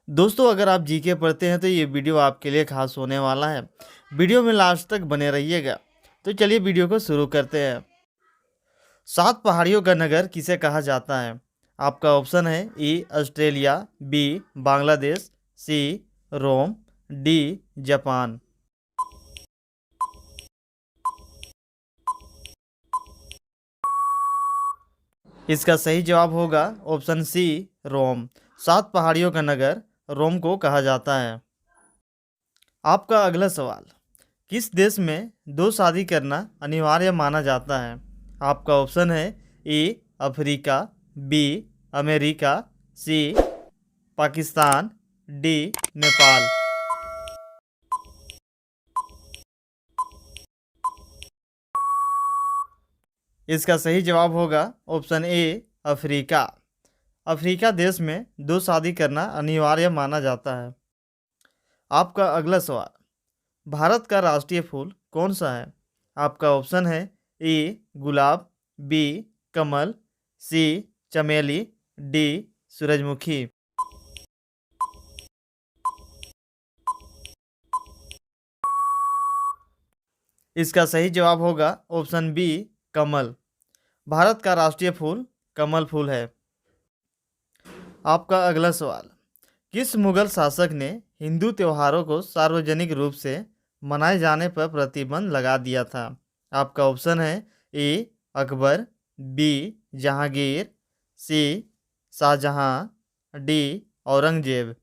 दोस्तों, अगर आप जीके पढ़ते हैं तो ये वीडियो आपके लिए खास होने वाला है। वीडियो में लास्ट तक बने रहिएगा। तो चलिए वीडियो को शुरू करते हैं। 7 पहाड़ियों का नगर किसे कहा जाता है? आपका ऑप्शन है A Australia, B Bangladesh, C Rome, D Japan. इसका सही जवाब होगा ऑप्शन सी रोम। 7 पहाड़ियों का नगर रोम को कहा जाता है। आपका अगला सवाल, किस देश में दो शादी करना अनिवार्य माना जाता है? आपका ऑप्शन है A Africa, B America, C Pakistan, D Nepal. इसका सही जवाब होगा ऑप्शन ए अफ्रीका। अफ्रीका देश में दो शादी करना अनिवार्य माना जाता है। आपका अगला सवाल, भारत का राष्ट्रीय फूल कौन सा है? आपका ऑप्शन है ए गुलाब, बी कमल, सी चमेली, डी सूरजमुखी। इसका सही जवाब होगा ऑप्शन बी कमल। भारत का राष्ट्रीय फूल कमल फूल है। आपका अगला सवाल, किस मुगल शासक ने हिंदू त्योहारों को सार्वजनिक रूप से मनाए जाने पर प्रतिबंध लगा दिया था? आपका ऑप्शन है ए अकबर, बी जहांगीर, सी शाहजहां, डी औरंगजेब।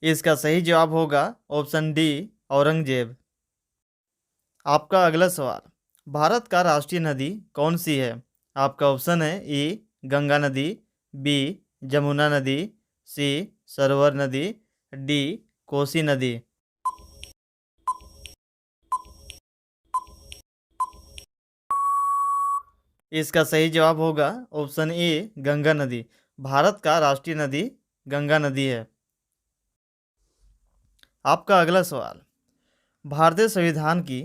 इसका सही जवाब होगा ऑप्शन डी औरंगजेब। आपका अगला सवाल, भारत का राष्ट्रीय नदी कौन सी है? आपका ऑप्शन है ए गंगा नदी, बी जमुना नदी, सी सरोवर नदी, डी कोसी नदी। इसका सही जवाब होगा ऑप्शन ए गंगा नदी। भारत का राष्ट्रीय नदी गंगा नदी है। आपका अगला सवाल, भारतीय संविधान की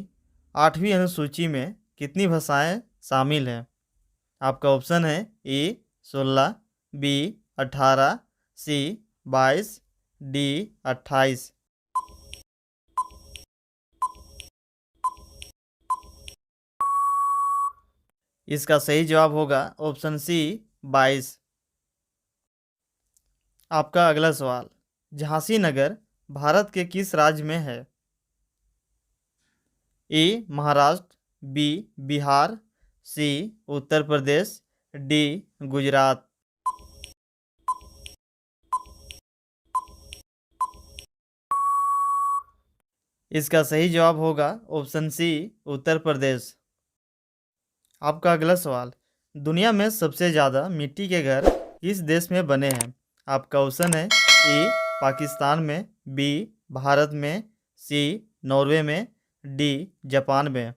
8वीं अनुसूची में कितनी भाषाएं शामिल हैं? आपका ऑप्शन है ए 16, बी 18, सी 22, डी 28। इसका सही जवाब होगा ऑप्शन सी 22। आपका अगला सवाल, झांसी नगर भारत के किस राज्य में है? ए महाराष्ट्र, बी बिहार, सी उत्तर प्रदेश, डी गुजरात। इसका सही जवाब होगा ऑप्शन सी उत्तर प्रदेश। आपका अगला सवाल, दुनिया में सबसे ज़्यादा मिट्टी के घर किस देश में बने हैं? आपका ऑप्शन है ए पाकिस्तान में, बी भारत में, सी नॉर्वे में, डी जापान में।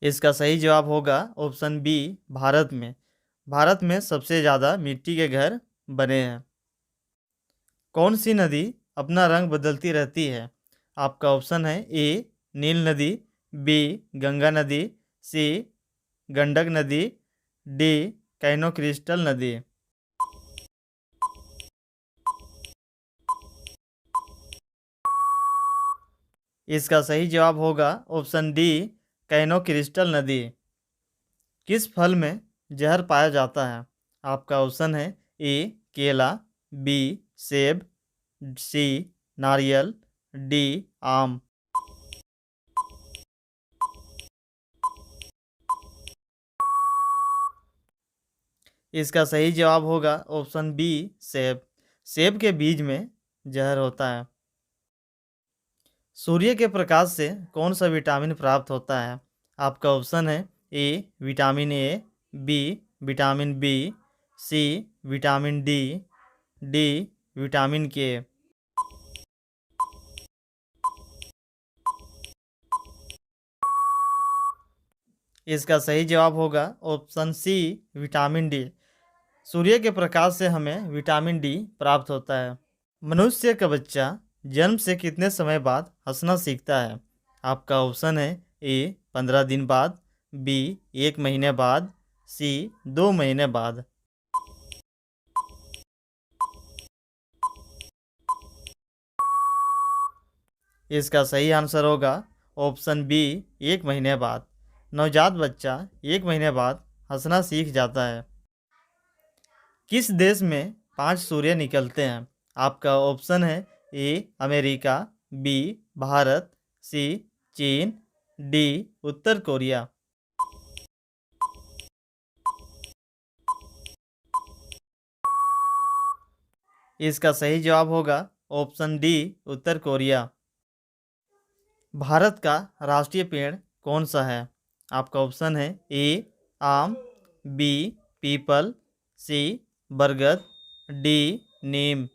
इसका सही जवाब होगा ऑप्शन बी भारत में। भारत में सबसे ज़्यादा मिट्टी के घर बने हैं। कौन सी नदी अपना रंग बदलती रहती है? आपका ऑप्शन है ए नील नदी, बी गंगा नदी, सी गंडक नदी, डी कैनो क्रिस्टल नदी। इसका सही जवाब होगा ऑप्शन डी कैनो क्रिस्टल नदी। किस फल में जहर पाया जाता है? आपका ऑप्शन है ए केला, बी सेब, सी नारियल, डी आम। इसका सही जवाब होगा ऑप्शन बी सेब। सेब के बीज में जहर होता है। सूर्य के प्रकाश से कौन सा विटामिन प्राप्त होता है? आपका ऑप्शन है A vitamin A, B vitamin B, C vitamin D, D vitamin K. इसका सही जवाब होगा ऑप्शन सी विटामिन डी। सूर्य के प्रकाश से हमें विटामिन डी प्राप्त होता है। मनुष्य का बच्चा जन्म से कितने समय बाद हंसना सीखता है? आपका ऑप्शन है ए 15 दिन बाद, बी 1 महीने बाद, सी 2 महीने बाद। इसका सही आंसर होगा ऑप्शन बी 1 महीने बाद। नवजात बच्चा 1 महीने बाद हंसना सीख जाता है। किस देश में 5 सूर्य निकलते हैं? आपका ऑप्शन है ए अमेरिका, बी भारत, सी चीन, डी उत्तर कोरिया। इसका सही जवाब होगा ऑप्शन डी उत्तर कोरिया। भारत का राष्ट्रीय पेड़ कौन सा है? आपका ऑप्शन है ए आम, बी पीपल, सी बरगद, डी नीम।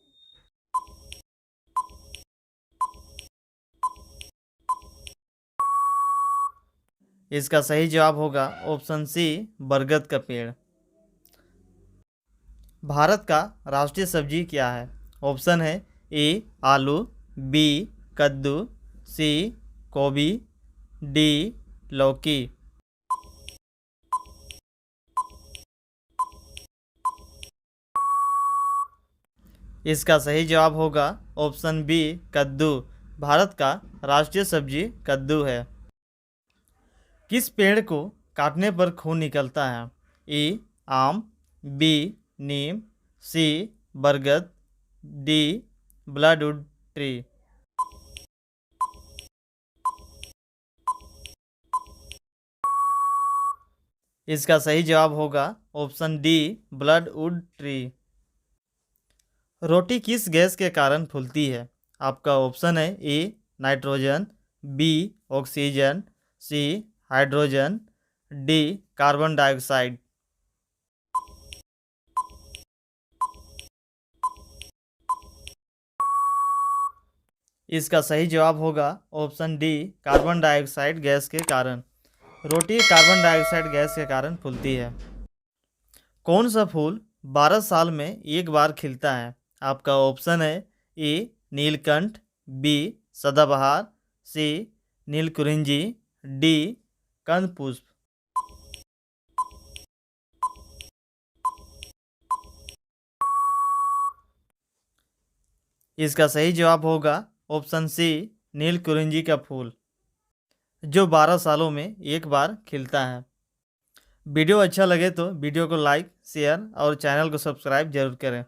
इसका सही जवाब होगा ऑप्शन सी बरगद का पेड़। भारत का राष्ट्रीय सब्जी क्या है? ऑप्शन है ए आलू, बी कद्दू, सी गोभी, डी लौकी। इसका सही जवाब होगा ऑप्शन बी कद्दू। भारत का राष्ट्रीय सब्जी कद्दू है। किस पेड़ को काटने पर खून निकलता है? ए आम, बी नीम, सी बरगद, डी ब्लडवुड ट्री। इसका सही जवाब होगा ऑप्शन डी ब्लडवुड ट्री। रोटी किस गैस के कारण फूलती है? आपका ऑप्शन है A nitrogen, B oxygen, C hydrogen, D carbon dioxide. इसका सही जवाब होगा option D carbon dioxide gas के कारण। रोटी कार्बन डाइऑक्साइड गैस के कारण फूलती है। कौन सा फूल 12 साल में एक बार खिलता है? आपका ऑप्शन है ए नीलकंठ, बी सदाबहार, सी नीलकुरिंजी, डी कंदपुष्प। इसका सही जवाब होगा ऑप्शन सी नीलकुरिंजी का फूल, जो 12 सालों में एक बार खिलता है। वीडियो अच्छा लगे तो वीडियो को लाइक, शेयर और चैनल को सब्सक्राइब जरूर करें।